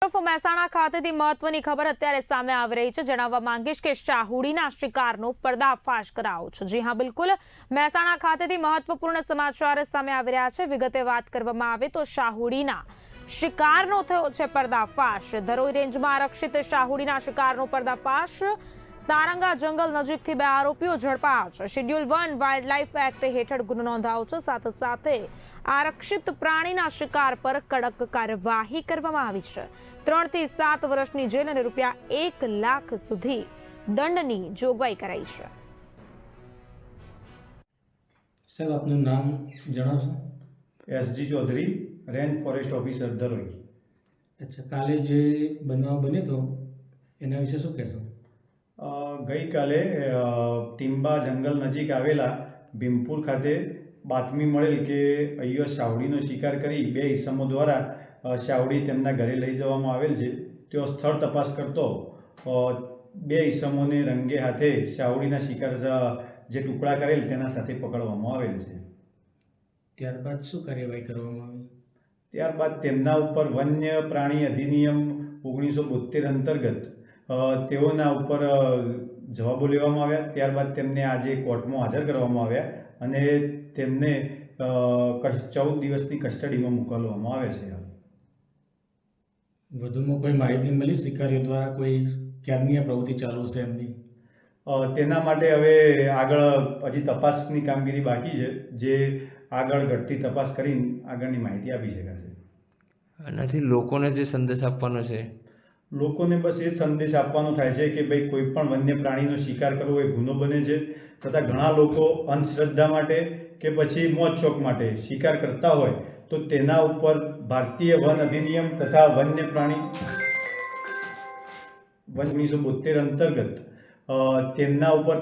તરફ મહેસાણા ખાતેથી મહત્વની ખબર અત્યારે સામે આવી રહી છે। જણાવવા માંગીશ કે શાહુડીના શિકારનો પર્દાફાશ કરાયો છે। જી હા, બિલકુલ મહેસાણા ખાતેથી મહત્વપૂર્ણ સમાચાર સામે આવી રહ્યા છે। વિગતે વાત કરવામાં આવે તો શાહુડીના શિકારનો થયો છે પર્દાફાશ। ધરોઈ રેન્જમાં આરક્ષિત શાહુડીના શિકારનો પર્દાફાશ। તારંગા જંગલ નજીકથી 2 આરોપીઓ ઝડપાયા છે। શેડ્યુલ 1 વાઇલ્ડલાઇફ એક્ટ હેઠળ ગુનો નોંધાયો છે। સાથે સાથે આરક્ષિત પ્રાણીના શિકાર પર કડક કાર્યવાહી કરવામાં આવી છે। 3 થી 7 વર્ષની જેલ અને રૂપિયા 1 લાખ સુધી દંડની જોગવાઈ કરાઈ છે। સાહેબ, આપનું નામ જણાવશો? SG Chaudhary, range forest officer, Dharoi. અચ્છા, કાલે જે બનાવ બન્યો હતો એના વિશે શું કહેશો? ગઈકાલે ટીંબા જંગલ નજીક આવેલા ભીમપુર ખાતે બાતમી મળેલ કે અહીંયા શાવડીનો શિકાર કરી 2 ઈસમો દ્વારા શાવડી તેમના ઘરે લઈ જવામાં આવેલ છે। તેઓ સ્થળ તપાસ કરતો 2 ઈસમોને રંગે હાથે શાવડીના શિકાર જે ટુકડા કરેલ તેના સાથે પકડવામાં આવેલ છે। ત્યારબાદ શું કાર્યવાહી કરવામાં આવી? ત્યારબાદ તેમના ઉપર વન્ય પ્રાણી અધિનિયમ 1972 અંતર્ગત તેઓના ઉપર જવાબો લેવામાં આવ્યા। ત્યારબાદ તેમને આજે કોર્ટમાં હાજર કરવામાં આવ્યા અને તેમને 14 દિવસની કસ્ટડીમાં મોકલવામાં આવે છે। વધુમાં કોઈ માહિતી મળી? શિકારીઓ દ્વારા કોઈ ક્યારની આ પ્રવૃત્તિ ચાલુ છે એમની? તેના માટે હવે આગળ હજી તપાસની કામગીરી બાકી છે, જે આગળ ઘટતી તપાસ કરીને આગળની માહિતી આપી શકાશે। આનાથી લોકોને જે સંદેશ આપવાનો છે, લોકોને બસ એ સંદેશ આપવાનો થાય છે કે ભાઈ કોઈ પણ વન્ય પ્રાણીનો શિકાર કરવો એ ગુનો બને છે, તથા ઘણા લોકો અંધશ્રદ્ધા માટે કે પછી મોજ શોખ માટે શિકાર કરતા હોય તો તેના ઉપર ભારતીય વન અધિનિયમ તથા વન્ય પ્રાણી 1972 અંતર્ગત તેમના ઉપર